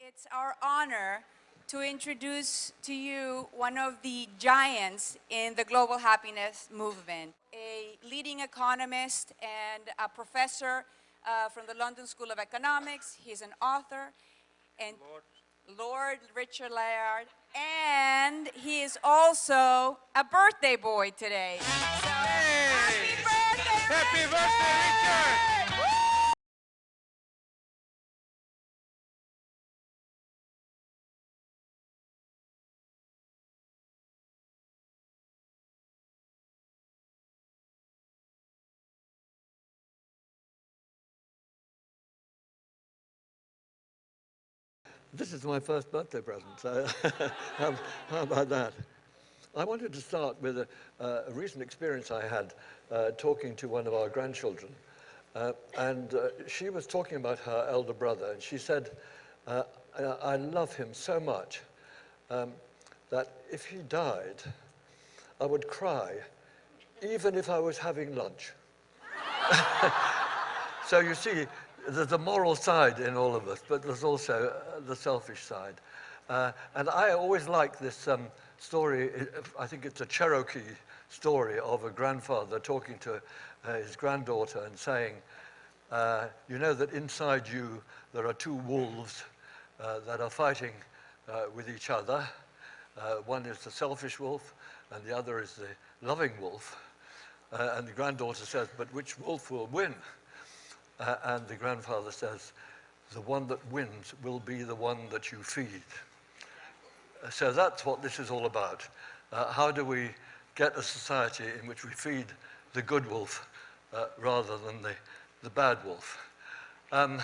It's our honor to introduce to you one of the giants in the global happiness movement, a leading economist and a professor from the London School of Economics. He's an author, and Lord Richard Layard, and he is also a birthday boy today. So, happy birthday, Happy birthday, Richard! Woo! This is my first birthday present, so how about that? I wanted to start with a recent experience I had talking to one of our grandchildren. She was talking about her elder brother, and she said, I love him so much that if he died, I would cry, even if I was having lunch. So you see, there's a moral side in all of us, but there's also the selfish side. And I always like this story. I think it's a Cherokee story of a grandfather talking to his granddaughter and saying, you know that inside you there are two wolves that are fighting with each other. One is the selfish wolf and the other is the loving wolf. And the granddaughter says, but which wolf will win? And the grandfather says, the one that wins will be the one that you feed. So that's what this is all about. How do we get a society in which we feed the good wolf rather than the bad wolf? And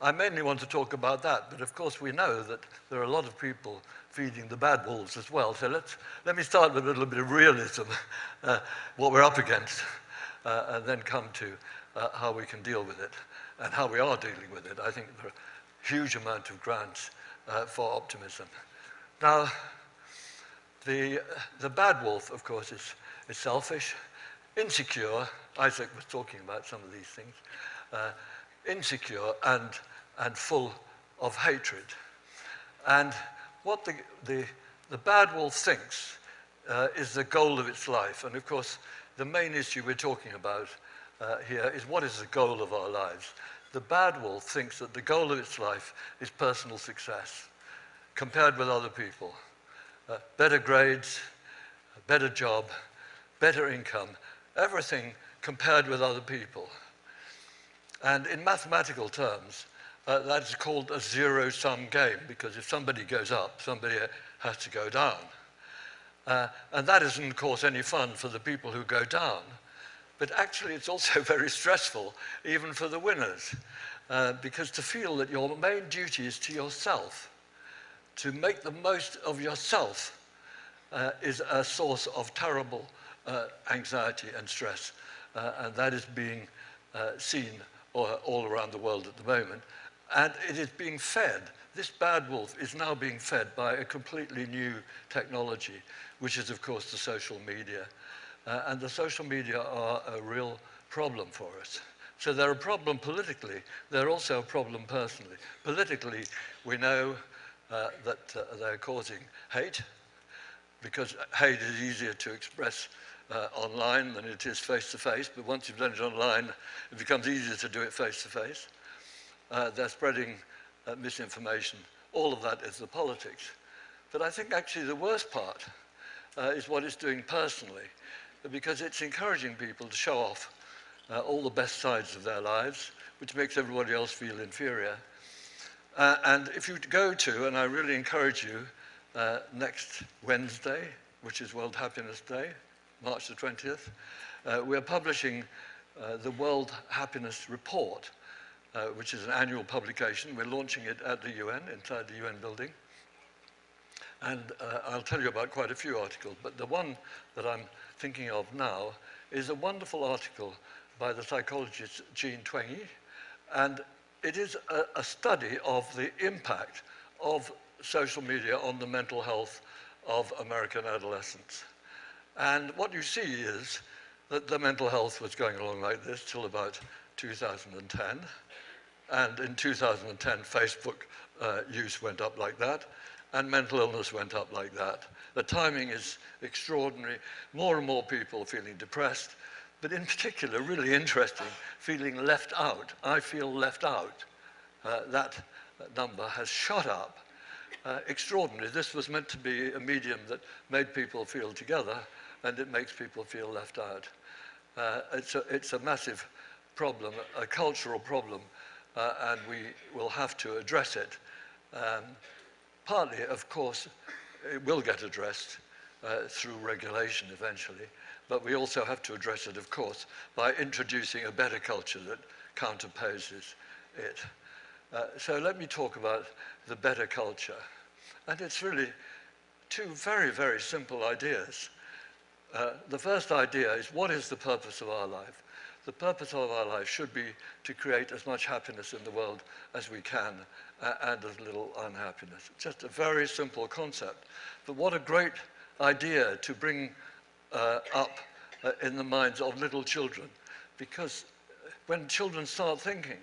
I mainly want to talk about that, but of course we know that there are a lot of people feeding the bad wolves as well. So let me start with a little bit of realism, what we're up against, and then come to how we can deal with it and how we are dealing with it. I think there are a huge amount of grounds for optimism. Now, the bad wolf, of course, is selfish, insecure. Isaac was talking about some of these things. Insecure and full of hatred. And what the bad wolf thinks is the goal of its life. And of course, the main issue we're talking about here is what is the goal of our lives. The bad wolf thinks that the goal of its life is personal success, compared with other people. Better grades, a better job, better income, everything compared with other people. And in mathematical terms, that's called a zero-sum game, because if somebody goes up, somebody has to go down. And that isn't, of course, any fun for the people who go down. But actually, it's also very stressful, even for the winners, because to feel that your main duty is to yourself, to make the most of yourself, is a source of terrible anxiety and stress. And that is being seen all around the world at the moment. And it is being fed. This bad wolf is now being fed by a completely new technology, which is, of course, the social media. And the social media are a real problem for us. So they're a problem politically. They're also a problem personally. Politically, we know that they're causing hate, because hate is easier to express online than it is face-to-face. But once you've done it online, it becomes easier to do it face-to-face. They're spreading misinformation. All of that is the politics. But I think actually the worst part is what it's doing personally, because it's encouraging people to show off all the best sides of their lives, which makes everybody else feel inferior. And if you go to, and I really encourage you, next Wednesday, which is World Happiness Day, March the 20th, we're publishing the World Happiness Report, which is an annual publication. We're launching it at the UN, inside the UN building. And I'll tell you about quite a few articles, but the one that I'm thinking of now is a wonderful article by the psychologist Jean Twenge, and it is a study of the impact of social media on the mental health of American adolescents. And what you see is that the mental health was going along like this till about 2010. And in 2010, Facebook use went up like that, and mental illness went up like that. The timing is extraordinary. More and more people feeling depressed, but in particular, really interesting, feeling left out. I feel left out. That number has shot up. Extraordinary. This was meant to be a medium that made people feel together, and it makes people feel left out. It's a massive problem, a cultural problem, and we will have to address it. Partly, of course, it will get addressed through regulation eventually, but we also have to address it, of course, by introducing a better culture that counterposes it. So let me talk about the better culture. And it's really two very, very simple ideas. The first idea is, what is the purpose of our life? The purpose of our life should be to create as much happiness in the world as we can, and as little unhappiness. Just a very simple concept. But what a great idea to bring up in the minds of little children. Because when children start thinking,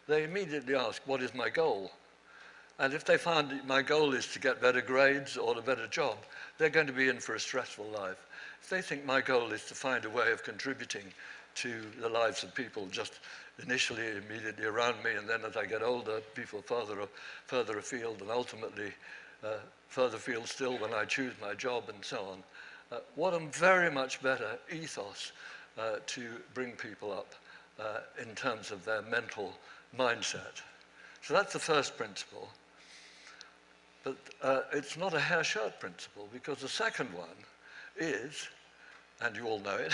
they immediately ask, what is my goal? And if they find that my goal is to get better grades or a better job, they're going to be in for a stressful life. If they think my goal is to find a way of contributing to the lives of people just initially, immediately around me, and then as I get older, people further afield, and ultimately further afield still when I choose my job and so on. What a very much better ethos to bring people up in terms of their mental mindset. So that's the first principle. But it's not a hair-shirt principle, because the second one is, and you all know it,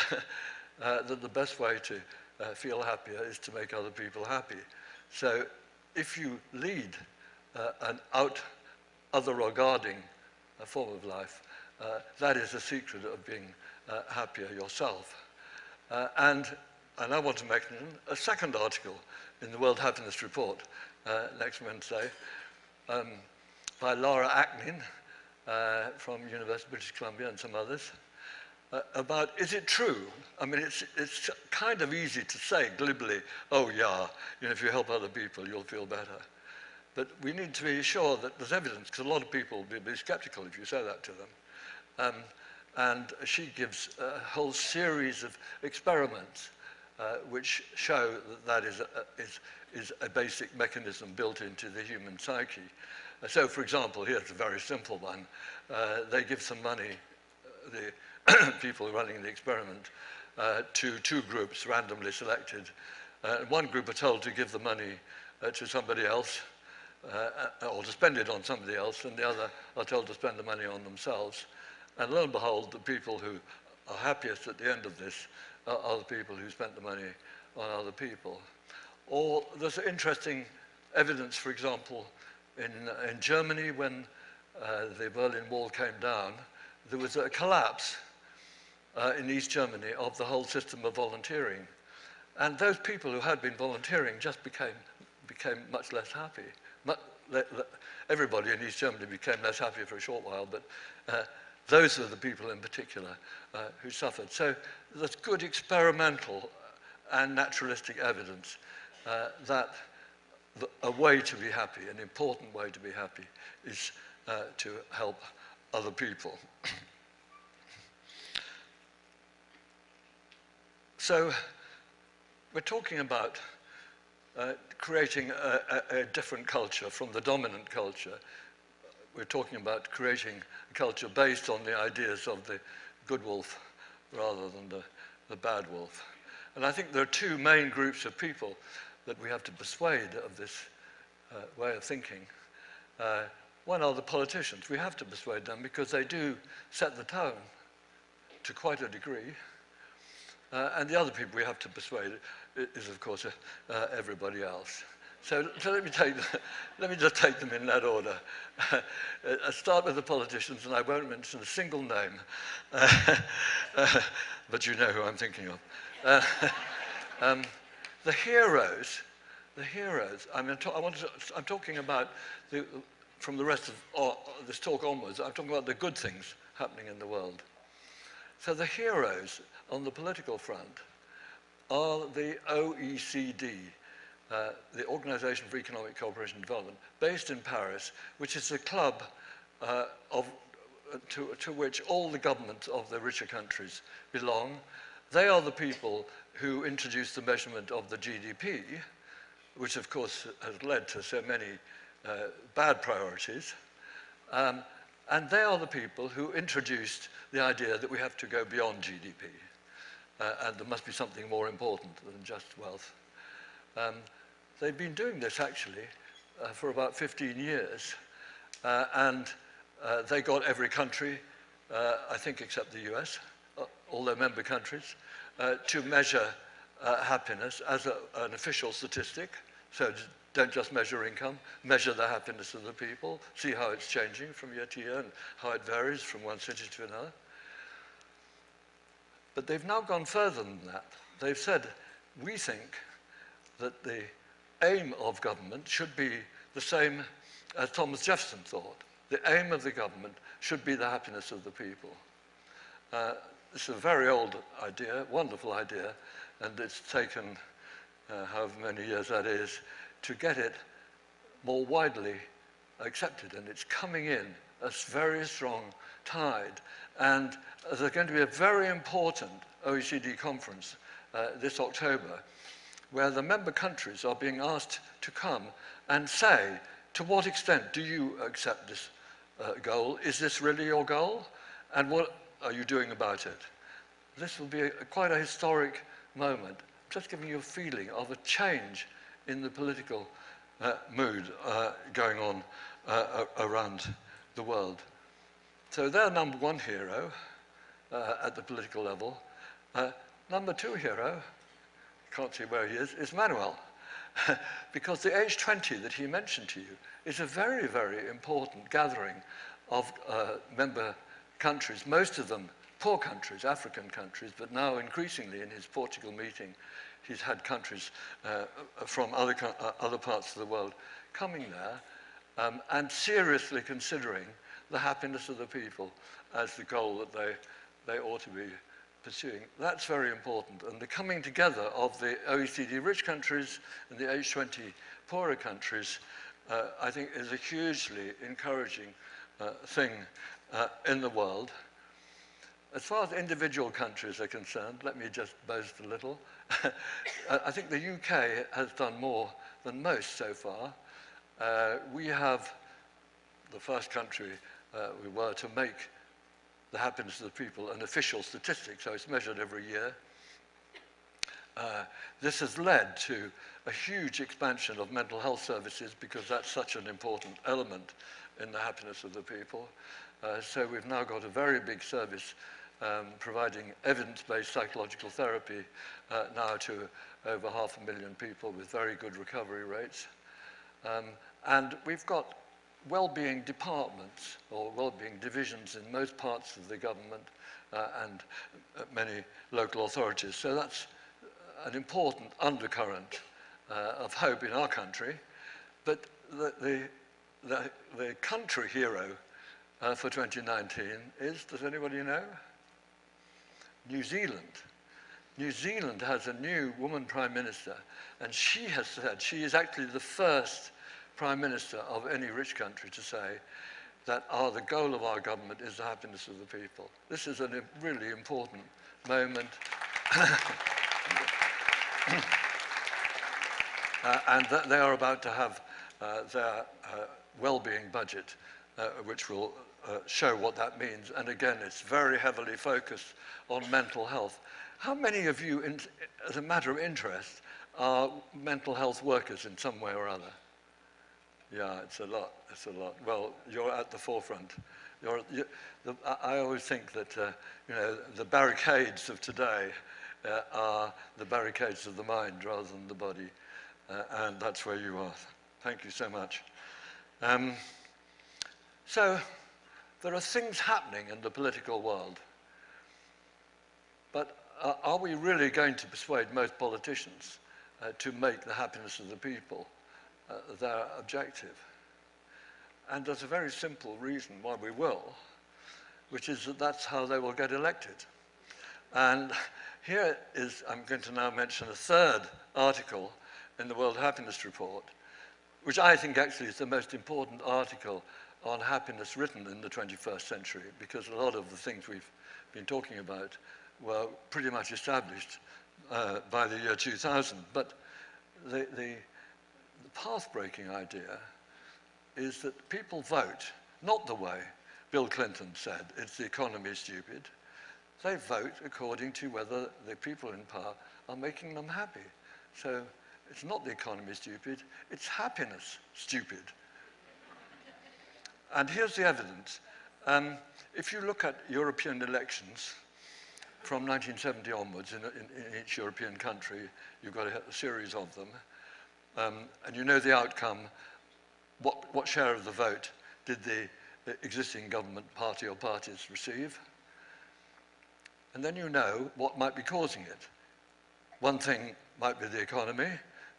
that the best way to feel happier is to make other people happy. So if you lead an other-regarding form of life, that is the secret of being happier yourself. And I want to mention a second article in the World Happiness Report next Wednesday by Laura Acklin from University of British Columbia and some others, about, is it true? I mean, it's kind of easy to say glibly, oh yeah, if you help other people, you'll feel better. But we need to be sure that there's evidence, because a lot of people will be skeptical if you say that to them. And she gives a whole series of experiments which show that is a basic mechanism built into the human psyche. So, for example, here's a very simple one. They give some money, the people running the experiment, to two groups randomly selected. One group are told to give the money to somebody else, or to spend it on somebody else, and the other are told to spend the money on themselves. And lo and behold, the people who are happiest at the end of this are the people who spent the money on other people. Or there's interesting evidence, for example, in Germany, when the Berlin Wall came down, there was a collapse in East Germany of the whole system of volunteering. And those people who had been volunteering just became much less happy. Everybody in East Germany became less happy for a short while, but those are the people in particular who suffered. So there's good experimental and naturalistic evidence that a way to be happy, an important way to be happy, is to help other people. So we're talking about creating a different culture from the dominant culture. We're talking about creating a culture based on the ideas of the good wolf rather than the bad wolf. And I think there are two main groups of people that we have to persuade of this way of thinking. One are the politicians. We have to persuade them because they do set the tone to quite a degree. And the other people we have to persuade is, of course, everybody else. So let me just take them in that order. I'll start with the politicians, and I won't mention a single name, but you know who I'm thinking of. The heroes. I'm talking about, from the rest of this talk onwards, I'm talking about the good things happening in the world. So the heroes on the political front are the OECD, the Organization for Economic Cooperation and Development, based in Paris, which is a club to which all the governments of the richer countries belong. They are the people who introduced the measurement of the GDP, which of course has led to so many bad priorities. And they are the people who introduced the idea that we have to go beyond GDP. And there must be something more important than just wealth. They've been doing this actually for about 15 years. And they got every country, I think except the US, all their member countries, to measure happiness as an official statistic. So don't just measure income, measure the happiness of the people, see how it's changing from year to year and how it varies from one city to another. But they've now gone further than that. They've said, we think that the aim of government should be the same as Thomas Jefferson thought. The aim of the government should be the happiness of the people. It's a very old idea, wonderful idea, and it's taken however many years that is to get it more widely accepted, and it's coming in a very strong tide. And there's going to be a very important OECD conference this October, where the member countries are being asked to come and say, to what extent do you accept this goal? Is this really your goal? And what are you doing about it? This will be quite a historic moment, just giving you a feeling of a change in the political mood going on around the world. So they're number one hero at the political level. Number two hero, can't see where he is Manuel. Because the age 20 that he mentioned to you is a very, very important gathering of member countries, most of them poor countries, African countries, but now increasingly in his Portugal meeting, he's had countries from other parts of the world coming there and seriously considering the happiness of the people as the goal that they ought to be pursuing. That's very important. And the coming together of the OECD rich countries and the H20 poorer countries, I think, is a hugely encouraging thing in the world. As far as individual countries are concerned, let me just boast a little. I think the UK has done more than most so far. We have the first country we were to make the happiness of the people an official statistic, so it's measured every year. This has led to a huge expansion of mental health services because that's such an important element in the happiness of the people. So we've now got a very big service providing evidence-based psychological therapy now to over 500,000 people with very good recovery rates. And we've got well-being departments or well-being divisions in most parts of the government and many local authorities. So that's an important undercurrent of hope in our country. But the country hero for 2019 is, does anybody know? New Zealand. New Zealand has a new woman prime minister, and she has said she is actually the first prime minister of any rich country to say that the goal of our government is the happiness of the people. This is a really important moment. And they are about to have their well-being budget, which will show what that means. And again, it's very heavily focused on mental health. How many of you, as a matter of interest, are mental health workers in some way or other? Yeah, it's a lot, it's a lot. Well, you're at the forefront. I always think that you know, the barricades of today are the barricades of the mind rather than the body, and that's where you are. Thank you so much. So, there are things happening in the political world, but are we really going to persuade most politicians to make the happiness of the people their objective? And there's a very simple reason why we will, which is that that's how they will get elected. And here is, I'm going to now mention a third article in the World Happiness Report, which I think actually is the most important article on happiness written in the 21st century, because a lot of the things we've been talking about were pretty much established by the year 2000. But the path-breaking idea is that people vote, not the way Bill Clinton said, it's the economy stupid. They vote according to whether the people in power are making them happy. So it's not the economy stupid, it's happiness stupid. And here's the evidence. If you look at European elections from 1970 onwards in each European country, you've got a series of them, and you know the outcome, what share of the vote did the existing government party or parties receive? And then you know what might be causing it. One thing might be the economy,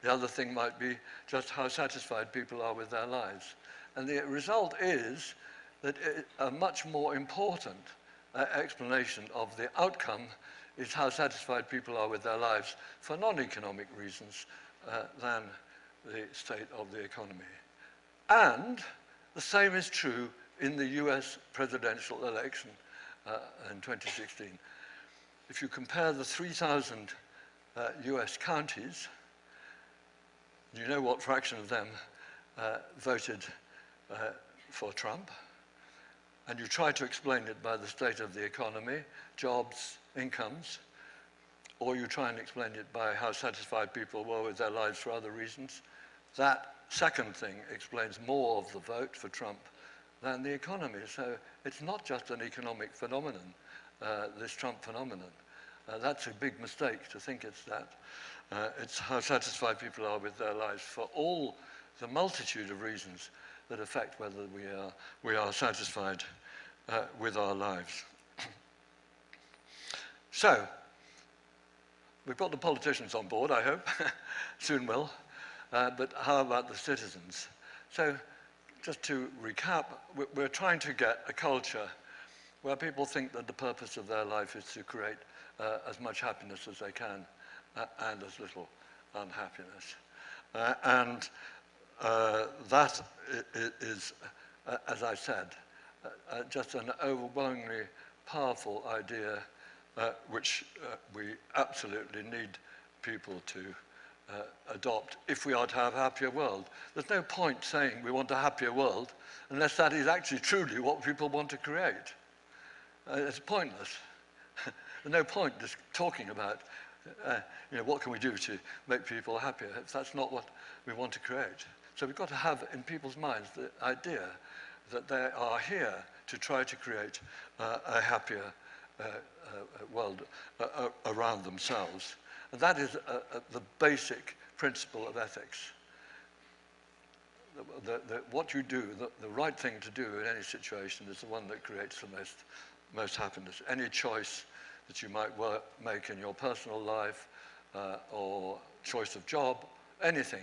the other thing might be just how satisfied people are with their lives. And the result is that a much more important explanation of the outcome is how satisfied people are with their lives for non-economic reasons than the state of the economy. And the same is true in the US presidential election in 2016. If you compare the 3,000 US counties, you know what fraction of them voted for Trump, and you try to explain it by the state of the economy, jobs, incomes, or you try and explain it by how satisfied people were with their lives for other reasons, that second thing explains more of the vote for Trump than the economy. So it's not just an economic phenomenon, this Trump phenomenon. That's a big mistake to think it's that. It's how satisfied people are with their lives for all the multitude of reasons that affect whether we are satisfied with our lives. So, we've got the politicians on board, I hope, soon will, but how about the citizens? So, just to recap, we're trying to get a culture where people think that the purpose of their life is to create as much happiness as they can and as little unhappiness. And that is, as I said, just an overwhelmingly powerful idea which we absolutely need people to adopt if we are to have a happier world. There's no point saying we want a happier world unless that is actually truly what people want to create. It's pointless. There's no point just talking about what can we do to make people happier if that's not what we want to create. So we've got to have in people's minds the idea that they are here to try to create a happier world around themselves. And that is the basic principle of ethics. What you do, the right thing to do in any situation is the one that creates the most happiness. Any choice that you might make in your personal life or choice of job, anything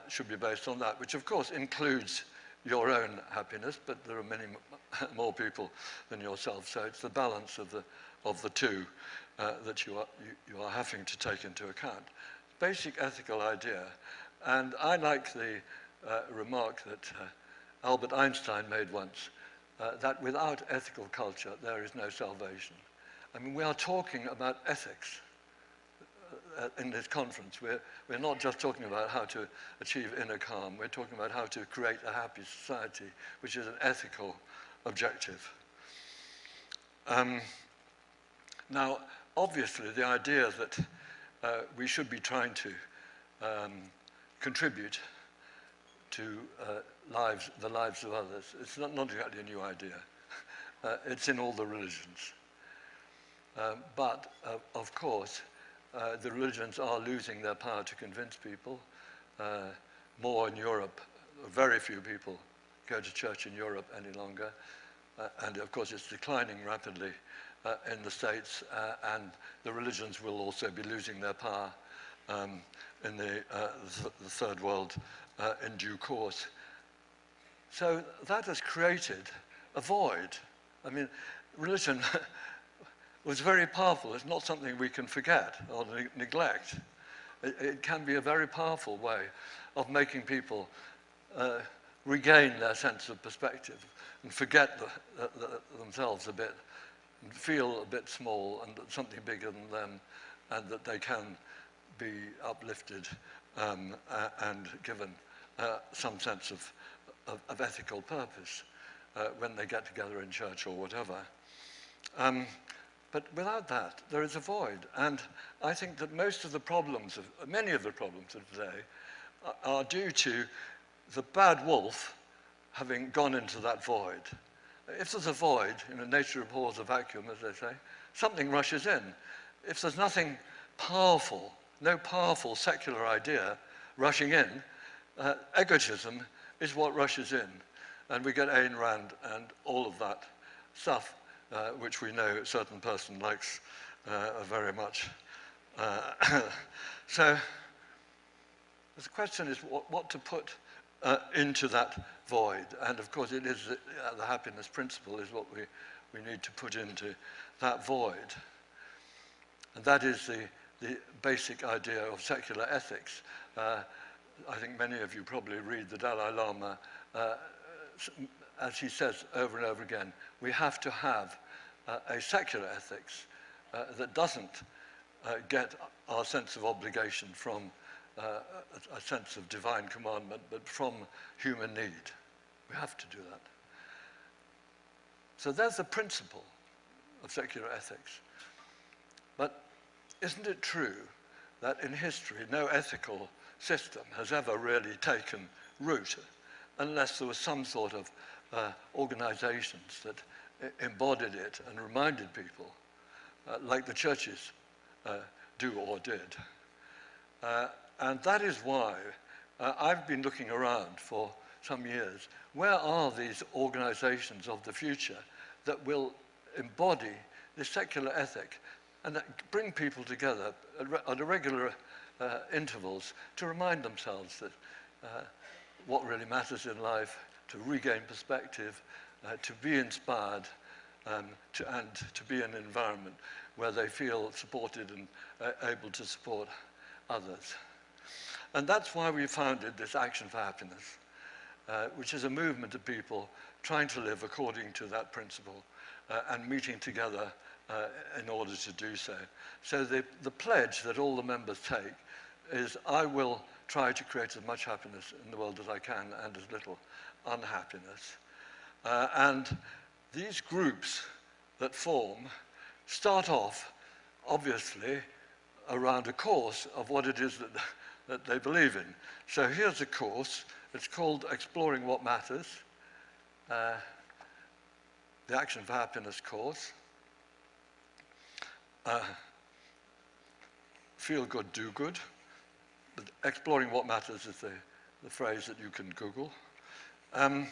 should be based on that, which of course includes your own happiness, but there are many more people than yourself, so it's the balance of the two that you are having to take into account. Basic ethical idea, and I like the remark that Albert Einstein made once, that without ethical culture there is no salvation. I mean, we are talking about ethics in this conference. We're not just talking about how to achieve inner calm, we're talking about how to create a happy society, which is an ethical objective. Now, obviously, the idea that we should be trying to contribute to the lives of others, it's not exactly a new idea. It's in all the religions. But, of course, the religions are losing their power to convince people. More in Europe, very few people go to church in Europe any longer. And, of course, it's declining rapidly in the States, and the religions will also be losing their power in the third world in due course. So that has created a void. I mean, religion was very powerful. It's not something we can forget or neglect. It can be a very powerful way of making people regain their sense of perspective and forget themselves a bit and feel a bit small and something bigger than them, and that they can be uplifted and given some sense of ethical purpose when they get together in church or whatever. But without that, there is a void. And I think that many of the problems of today are due to the bad wolf having gone into that void. If there's a void, nature abhors a vacuum, as they say, something rushes in. If there's nothing powerful, no powerful secular idea rushing in, egotism is what rushes in. And we get Ayn Rand and all of that stuff, which we know a certain person likes very much. So the question is what to put into that void. And of course it is the happiness principle is what we need to put into that void. And that is the basic idea of secular ethics. I think many of you probably read the Dalai Lama, as he says over and over again, we have to have a secular ethics that doesn't get our sense of obligation from a sense of divine commandment, but from human need. We have to do that. So there's the principle of secular ethics. But isn't it true that in history no ethical system has ever really taken root unless there was some sort of organizations that embodied it and reminded people, like the churches do or did. And that is why I've been looking around for some years. Where are these organizations of the future that will embody the secular ethic and that bring people together at irregular intervals to remind themselves that what really matters in life, to regain perspective, to be inspired, and to be in an environment where they feel supported and able to support others. And that's why we founded this Action for Happiness, which is a movement of people trying to live according to that principle and meeting together in order to do so. So the pledge that all the members take is, I will try to create as much happiness in the world as I can and as little unhappiness. And these groups that form start off, obviously, around a course of what it is that they believe in. So here's a course. It's called Exploring What Matters, the Action for Happiness course. Feel good, do good. But exploring what matters is the phrase that you can Google. And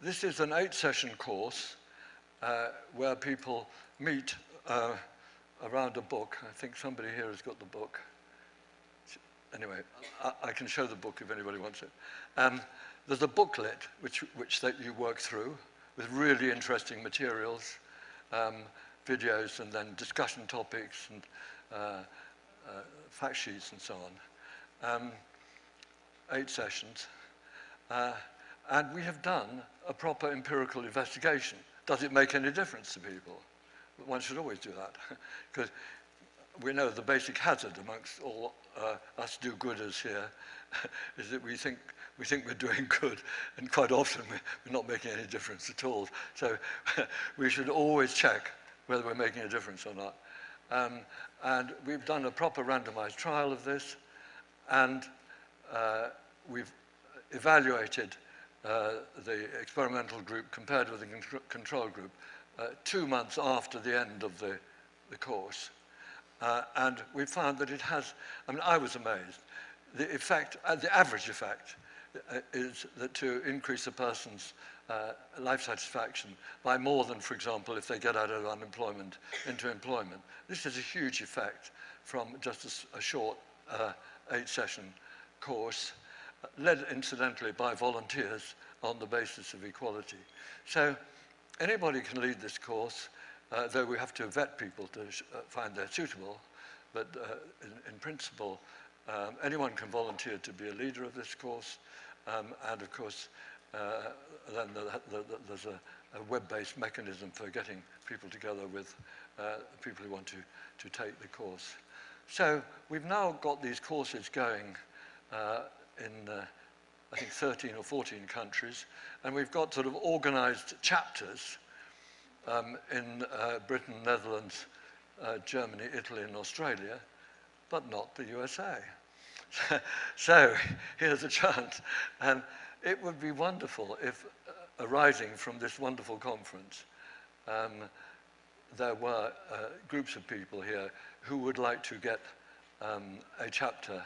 this is an 8-session course where people meet around a book. I think somebody here has got the book. Anyway, I can show the book if anybody wants it. There's a booklet which that you work through with really interesting materials, videos, and then discussion topics and fact sheets and so on. 8 sessions. And we have done a proper empirical investigation. Does it make any difference to people? One should always do that, because we know the basic hazard amongst all us do-gooders here is that we think we're doing good, and quite often we're not making any difference at all. So we should always check whether we're making a difference or not. And we've done a proper randomized trial of this, and we've evaluated the experimental group compared with the control group 2 months after the end of the course. And we found that it has, I was amazed. The effect, the average effect, is that to increase a person's life satisfaction by more than, for example, if they get out of unemployment into employment. This is a huge effect from just a short 8-session course, led incidentally by volunteers on the basis of equality. So anybody can lead this course, though we have to vet people to find they're suitable. but in principle, anyone can volunteer to be a leader of this course, and of course, then there's a web-based mechanism for getting people together with people who want to take the course. So we've now got these courses going in, I think, 13 or 14 countries, and we've got sort of organized chapters in Britain, Netherlands, Germany, Italy, and Australia, but not the USA. So here's a chance. And it would be wonderful if, arising from this wonderful conference, there were groups of people here who would like to get a chapter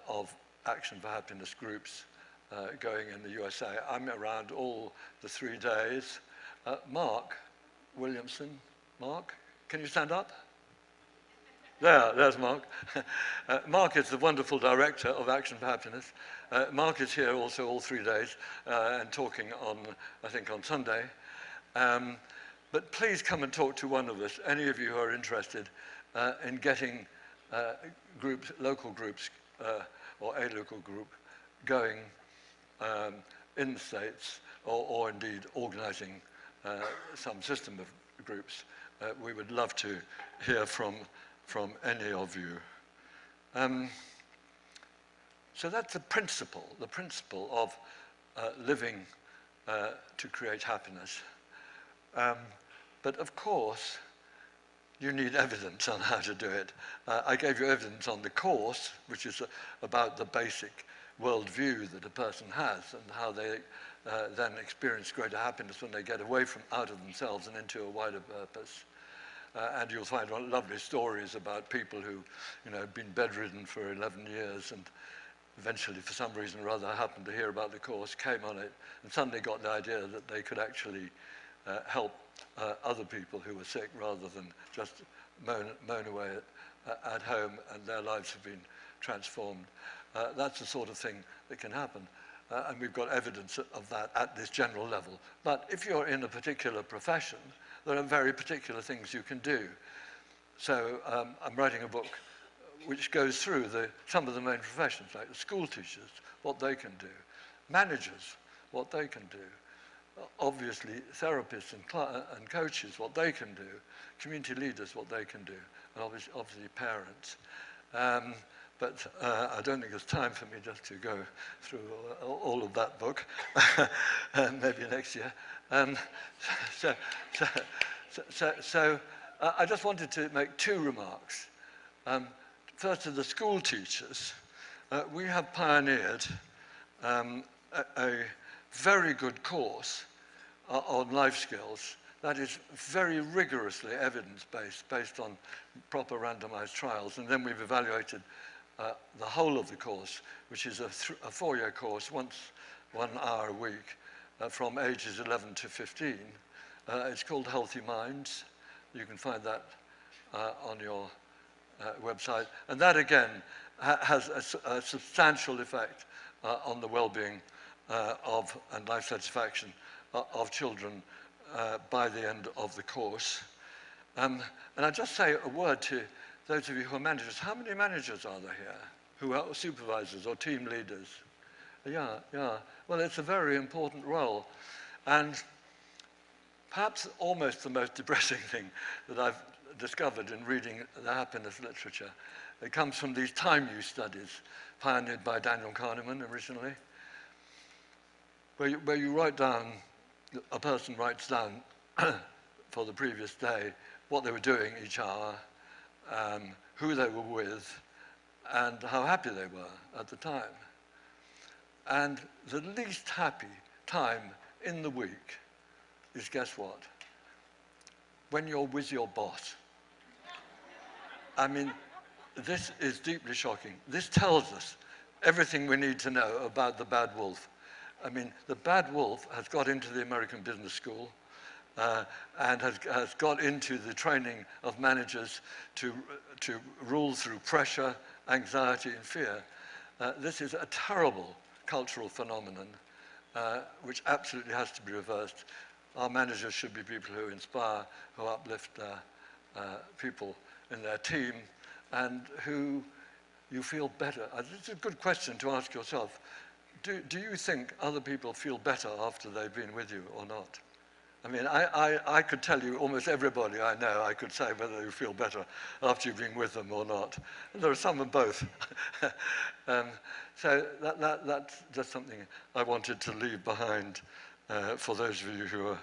of Action for Happiness groups going in the USA. I'm around all the 3 days. Mark Williamson. Mark, can you stand up? There's Mark. Mark is the wonderful director of Action for Happiness. Mark is here also all 3 days and talking on, I think, on Sunday. But please come and talk to one of us, any of you who are interested in getting groups, local groups, or a local group going in the States, or indeed organizing some system of groups. We would love to hear from any of you. So that's the principle of living to create happiness. But of course, you need evidence on how to do it. I gave you evidence on the course, which is about the basic worldview that a person has and how they then experience greater happiness when they get away from out of themselves and into a wider purpose. And you'll find lovely stories about people who, have been bedridden for 11 years and eventually, for some reason or other, happened to hear about the course, came on it, and suddenly got the idea that they could actually help other people who were sick rather than just moan away at home, and their lives have been transformed. That's the sort of thing that can happen. And we've got evidence of that at this general level. But if you're in a particular profession, there are very particular things you can do. So I'm writing a book which goes through some of the main professions, like the school teachers, what they can do, managers, what they can do, obviously therapists and coaches, what they can do, community leaders, what they can do, and obviously parents. But I don't think there's time for me just to go through all of that book, maybe next year. So I just wanted to make 2 remarks. First, to the school teachers, we have pioneered a very good course on life skills that is very rigorously evidence-based, based on proper randomized trials, and then we've evaluated the whole of the course, which is a 4-year course, 1 hour a week, from ages 11 to 15. It's called Healthy Minds. You can find that on your website. And that, again, has a substantial effect on the well-being and life satisfaction of children by the end of the course. And I'll just say a word to those of you who are managers. How many managers are there here who are supervisors or team leaders? Yeah. Well, it's a very important role. And perhaps almost the most depressing thing that I've discovered in reading the happiness literature, it comes from these time use studies pioneered by Daniel Kahneman originally, where you write down, a person writes down for the previous day what they were doing each hour, who they were with, and how happy they were at the time. And the least happy time in the week is, guess what? When you're with your boss. I mean, this is deeply shocking. This tells us everything we need to know about the bad wolf. I mean, the bad wolf has got into the American Business School and has got into the training of managers to rule through pressure, anxiety, and fear. This is a terrible cultural phenomenon which absolutely has to be reversed. Our managers should be people who inspire, who uplift people in their team, and who you feel better. It's a good question to ask yourself. Do you think other people feel better after they've been with you or not? I mean, I could tell you almost everybody I know, I could say whether you feel better after you've been with them or not. There are some of both. So that's just something I wanted to leave behind for those of you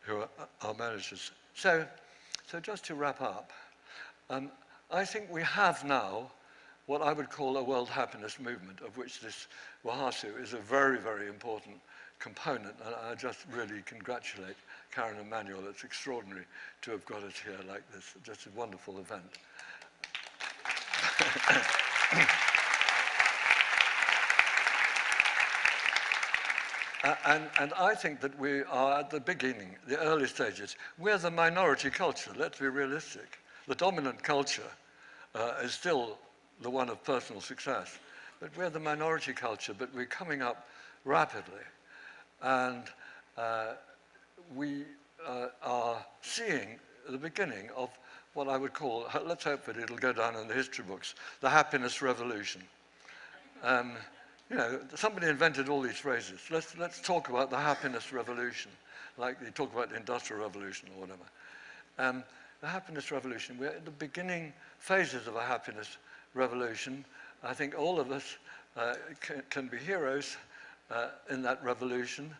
who are managers. So just to wrap up, I think we have now what I would call a world happiness movement, of which this Wahasu is a very, very important component. And I just really congratulate Karen and Manuel. It's extraordinary to have got it here like this. Just a wonderful event. And I think that we are at the beginning, the early stages. We're the minority culture, let's be realistic. The dominant culture is still the one of personal success. But we're the minority culture, but we're coming up rapidly. And we are seeing the beginning of what I would call, let's hope that it'll go down in the history books, the happiness revolution. You know, somebody invented all these phrases. Let's talk about the happiness revolution, like they talk about the Industrial Revolution or whatever. The happiness revolution, we're at the beginning phases of a happiness revolution. I think all of us can be heroes in that revolution.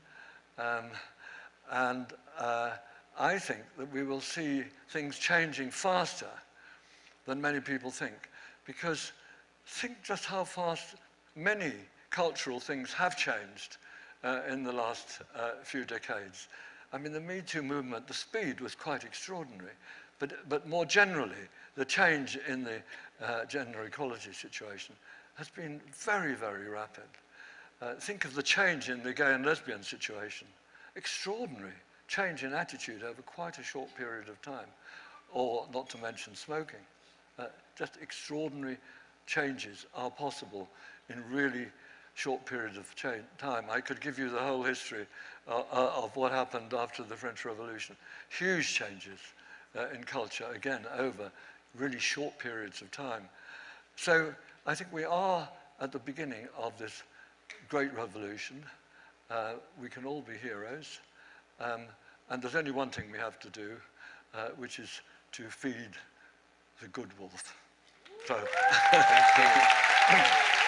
And I think that we will see things changing faster than many people think. Because think just how fast many cultural things have changed in the last few decades. I mean, the Me Too movement, the speed was quite extraordinary. But more generally, the change in the gender equality situation has been very, very rapid. Think of the change in the gay and lesbian situation. Extraordinary change in attitude over quite a short period of time. Or not to mention smoking. Just extraordinary changes are possible in really short periods of time. I could give you the whole history of what happened after the French Revolution. Huge changes in culture, again, over really short periods of time. So I think we are at the beginning of this great revolution. We can all be heroes. And there's only one thing we have to do, which is to feed the good wolf. So, thank you.